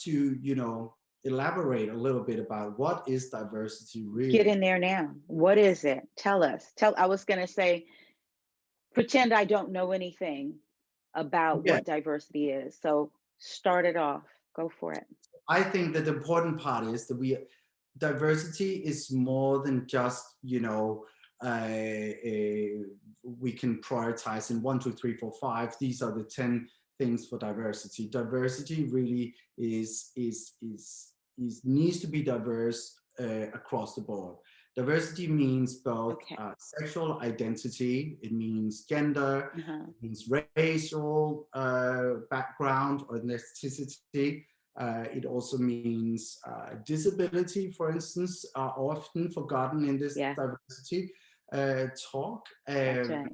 to, elaborate a little bit about what is diversity Get really? in there now. What is it? Tell us. I was going to say, pretend I don't know anything about Yeah, what diversity is. So start it off. Go for it. I think that the important part is that diversity is more than just, we can prioritize in 1, 2, 3, 4, 5. These are the 10 things for diversity. Diversity really is needs to be diverse across the board. Diversity means both Okay. sexual identity, it means gender, Uh-huh. it means racial background or ethnicity. It also means disability, for instance, are often forgotten in this Yeah, diversity talk. that's right.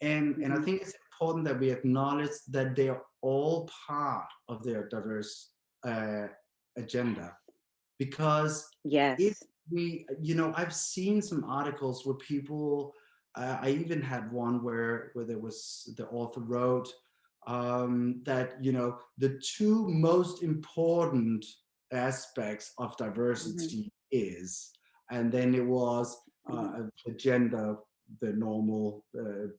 And I Hmm. think it's important that we acknowledge that they are all part of their diverse uh, agenda. Because if Yes. I've seen some articles where people, I even had one where there was the author wrote that the two most important aspects of Hmm. diversity is, and then it was Hmm. the gender, the normal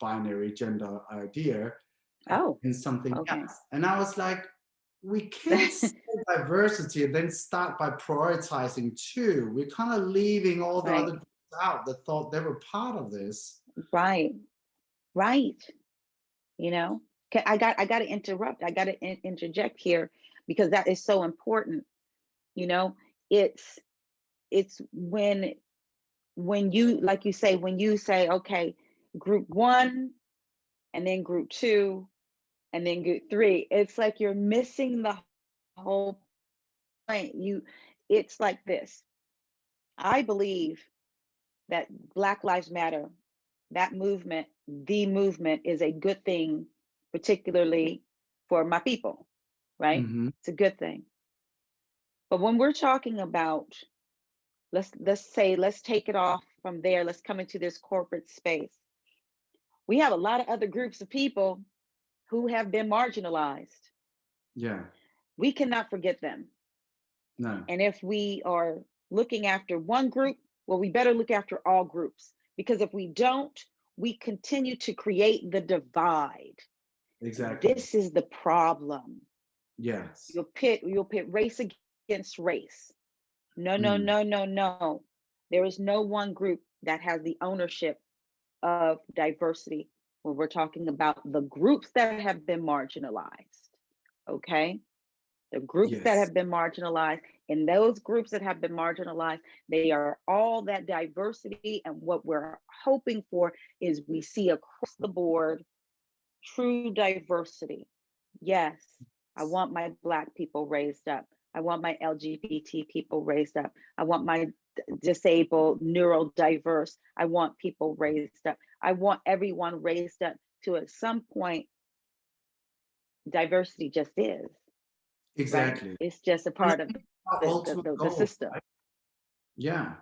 binary gender idea, Oh, and something okay. else. And I was like, we can't say diversity and then start by prioritizing two. We're kind of leaving all the other Right. groups out that thought they were part of this. Right. Right. You know, I got to interrupt. I got to interject here because that is so important. You know, it's it's when you, like you say, when you say, okay, group one and then group two and then group three, it's like you're missing the whole point. It's like this. I believe that Black Lives Matter, that movement, the movement is a good thing, particularly for my people, right? Hmm. It's a good thing. But when we're talking about, let's take it off from there. Let's come into this corporate space. We have a lot of other groups of people who have been marginalized. Yeah, We cannot forget them. no, And if we are looking after one group, well, we better look after all groups because if we don't, we continue to create the divide. And exactly. this is the problem. Yes. You'll pit race against race. No, no, Mm. no, no, no. There is no one group that has the ownership of diversity when we're talking about the groups that have been marginalized. Okay? The groups that Yes. have been marginalized, and those groups that have been marginalized, they are all that diversity. And what we're hoping for is we see across the board true diversity. Yes, I want my Black people raised up. I want my LGBT people raised up. I want my disabled, neurodiverse. I want people raised up. I want everyone raised up to at some point, diversity just is, right? Exactly. It's just a And I part of think our the, the, ultimate the, the goal, system. right? Yeah.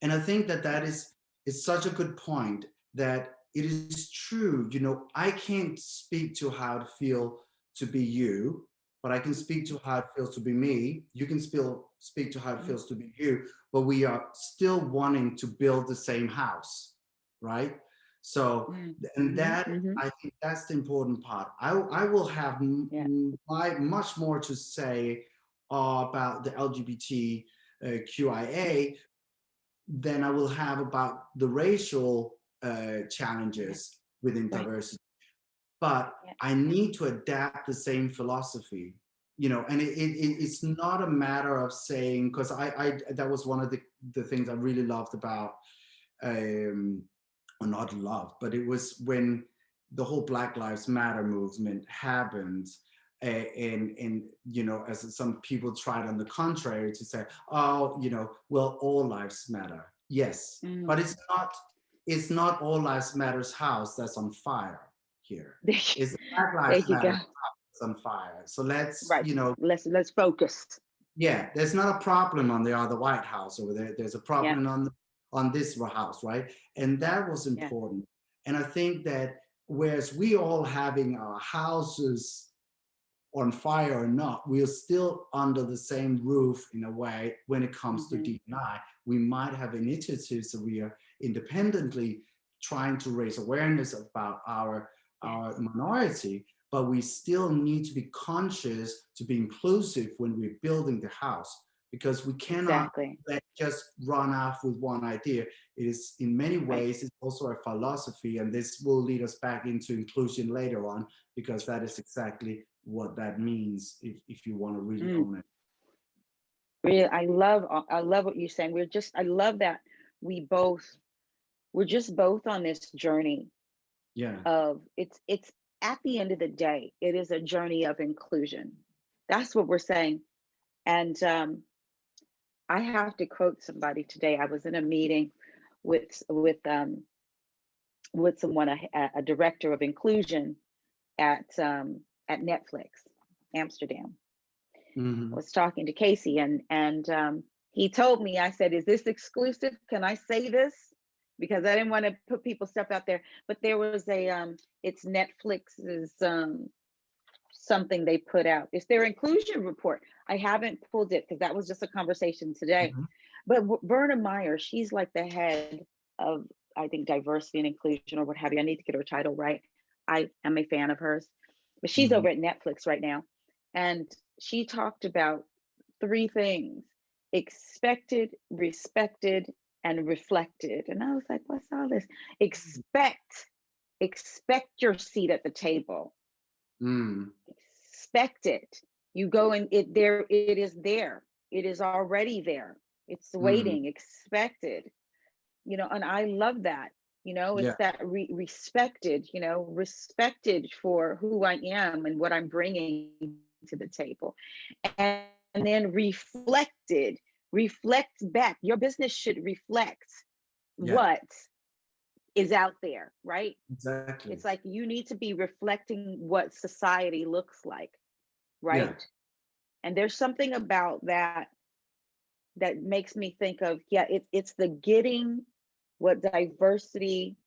And I think that is such a good point that it is true. I can't speak to how it feel to be you, but I can speak to how it feels to be me. You can still speak to how it Mhm. feels to be you, but we are still wanting to build the same house, right? So, and Mhm. that, Mhm. I think that's the important part. I will have Yeah. much more to say about the LGBT QIA than I will have about the racial Yeah. challenges within Right. diversity. But Yeah. I need to adapt the same philosophy, and it's not a matter of saying, because I that was one of the things I really loved about, or not loved, but it was when the whole Black Lives Matter movement happened. And as some people tried on the contrary to say, oh, well, all lives matter. Yes, but Mm. it's not all lives matters house that's on fire here. There It's the Black Lives you Matter go. that's on fire. So let's, Right. Let's focus. yeah, there's not a problem on the other White House over there. There's a Yeah. problem on this house, right? And that was Yeah. important. And I think that whereas we all having our houses on fire or not, we're still under the same roof in a way when it comes to Hmm. D&I. We might have initiatives that we are independently trying to raise awareness about our Yes, minority, but we still need to be conscious to be inclusive when we're building the house, because we cannot exactly. just run off with one idea. It is in many Right. ways, it's also a philosophy, and this will lead us back into inclusion later on, because that is exactly what that means if you want to really Mm. own it. Really, I love what you're saying. I love that we both, we're just both on this journey Yeah. of, it's at the end of the day, it is a journey of inclusion. That's what we're saying. And I have to quote somebody today. I was in a meeting with someone, a director of inclusion at Netflix Amsterdam. I Hmm. was talking to Casey, and he told me, I said, "Is this exclusive? Can I say this?" Because I didn't want to put people's stuff out there. But there was it's Netflix's something they put out. It's their inclusion report. I haven't pulled it because that was just a conversation today. Hmm. But Verna Meyer, she's like the head of, I think, diversity and inclusion or what have you. I need to get her title right. I am a fan of hers, but she's Hmm. over at Netflix right now. And she talked about three things: expected, respected, and reflected. And I was like, what's all this? Expect, expect your seat at the table. Mm. Expect it. You go and it is there. It is already there. It's Mm. waiting, expected, and I love that. Yeah. It's that respected, respected for who I am and what I'm bringing to the table. And then reflected, reflect back. Your business should reflect Yeah. what is out there, right? Exactly. It's like you need to be reflecting what society looks like, Yeah. right? And there's something about that that makes me think of, yeah, it's the getting what diversity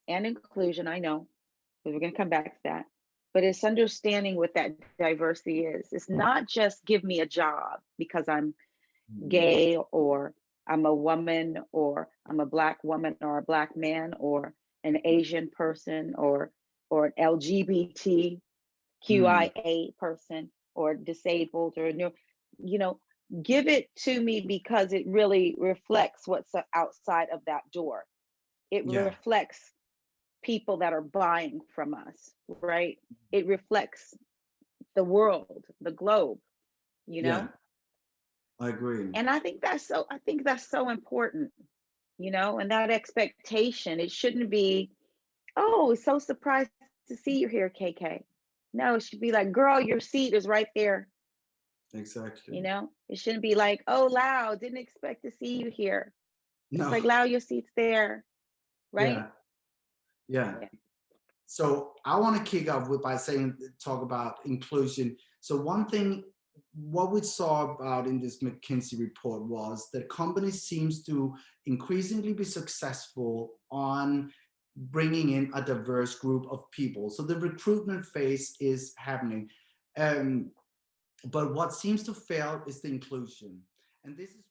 and inclusion, I know, because we're going to come back to that, but it's understanding what that diversity is. It's not just give me a job because I'm Mm. gay, or I'm a woman, or I'm a black woman, or a black man, or an Asian person, or an LGBTQIA Mm. person, or disabled, or new, you know, give it to me because it really reflects what's outside of that door. It Yeah. reflects people that are buying from us, right? It reflects the world, the globe, you Yeah. know? I agree. And I think that's so important, and that expectation, it shouldn't be, oh, so surprised to see you here, KK. No, it should be like, girl, your seat is right there. Exactly. It shouldn't be like, oh, Lau, didn't expect to see you here. It's No. like, Lau, your seat's there, right? Yeah. Yeah. Yeah. So I want to kick off with by saying talk about inclusion. So one thing what we saw about in this McKinsey report was that companies seems to increasingly be successful on bringing in a diverse group of people. So the recruitment phase is happening. Um, but what seems to fail is the inclusion. And this is